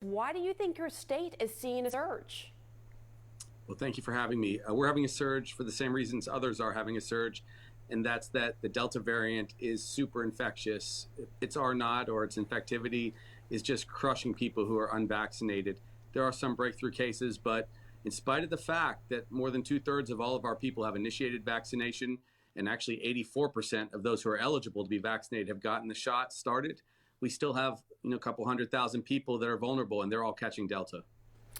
Why do you think your state is seeing a surge? Well, thank you for having me. We're having a surge for the same reasons others are having a surge, and that's that the Delta variant is super infectious. Its R naught, or its infectivity, is just crushing people who are unvaccinated. There are some breakthrough cases, but in spite of the fact that more than two-thirds of all of our people have initiated vaccination, and actually 84% of those who are eligible to be vaccinated have gotten the shot started, we still have a couple 100,000 people that are vulnerable, and they're all catching Delta.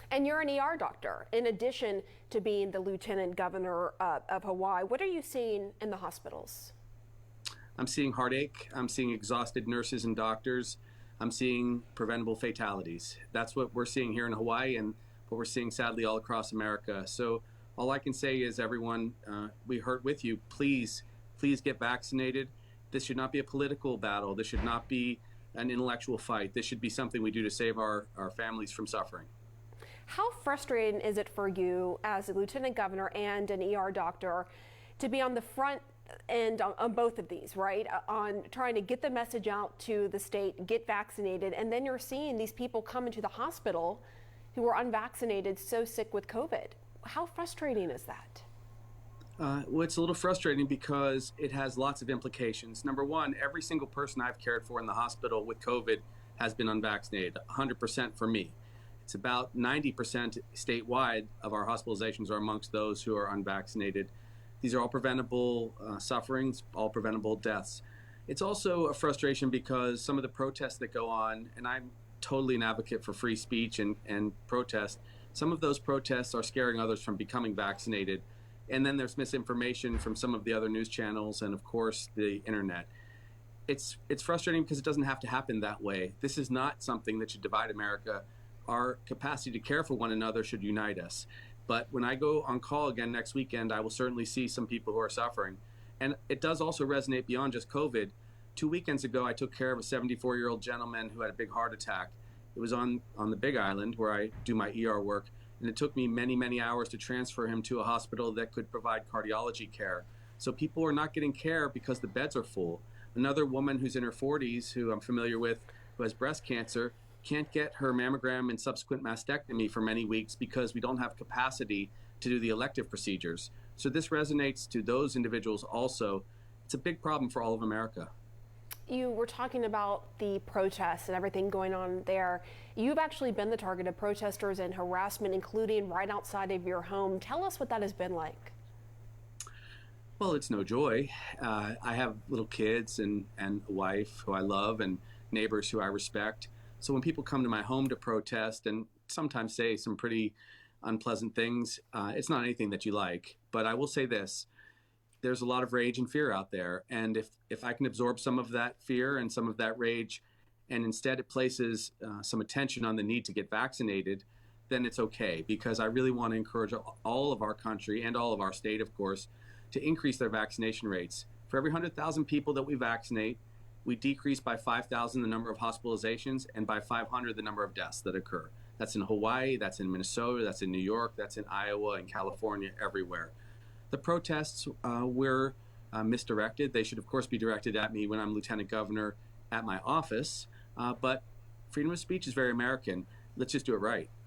And you're an ER doctor. In addition to being the lieutenant governor of Hawaii, what are you seeing in the hospitals? I'm seeing heartache. I'm seeing exhausted nurses and doctors. I'm seeing preventable fatalities. That's what we're seeing here in Hawaii and what we're seeing sadly all across America. So all I can say is, everyone, we hurt with you. Please, please get vaccinated. This should not be a political battle. This should not be an intellectual fight. This should be something we do to save our families from suffering. How frustrating is it for you as a lieutenant governor and an ER doctor to be on the front end on both of these, right? On trying to get the message out to the state, get vaccinated, and then you're seeing these people come into the hospital who are unvaccinated, so sick with COVID. How frustrating is that? Well, it's a little frustrating because it has lots of implications. Number one, every single person I've cared for in the hospital with COVID has been unvaccinated, 100% for me. It's about 90% statewide of our hospitalizations are amongst those who are unvaccinated. These are all preventable sufferings, all preventable deaths. It's also a frustration because some of the protests that go on, and I'm totally an advocate for free speech and protest, some of those protests are scaring others from becoming vaccinated. And then there's misinformation from some of the other news channels and, of course, the internet. It's frustrating because it doesn't have to happen that way. This is not something that should divide America. Our capacity to care for one another should unite us. But when I go on call again next weekend, I will certainly see some people who are suffering. And it does also resonate beyond just COVID. 2 weekends ago, I took care of a 74-year-old gentleman who had a big heart attack. It was on the Big Island where I do my ER work. And it took me many, many hours to transfer him to a hospital that could provide cardiology care. So people are not getting care because the beds are full. Another woman who's in her 40s, who I'm familiar with, who has breast cancer, can't get her mammogram and subsequent mastectomy for many weeks because we don't have capacity to do the elective procedures. So this resonates to those individuals also. It's a big problem for all of America. You were talking about the protests and everything going on there. You've actually been the target of protesters and harassment, including right outside of your home. Tell us what that has been like. Well, it's no joy. I have little kids and a wife who I love and neighbors who I respect. So when people come to my home to protest and sometimes say some pretty unpleasant things, it's not anything that you like. But I will say this. There's a lot of rage and fear out there. And if I can absorb some of that fear and some of that rage, and instead it places some attention on the need to get vaccinated, then it's okay. Because I really want to encourage all of our country and all of our state, of course, to increase their vaccination rates. For every 100,000 people that we vaccinate, we decrease by 5,000 the number of hospitalizations and by 500 the number of deaths that occur. That's in Hawaii, that's in Minnesota, that's in New York, that's in Iowa and California, everywhere. The protests were misdirected. They should, of course, be directed at me when I'm lieutenant governor at my office. But freedom of speech is very American. Let's just do it right.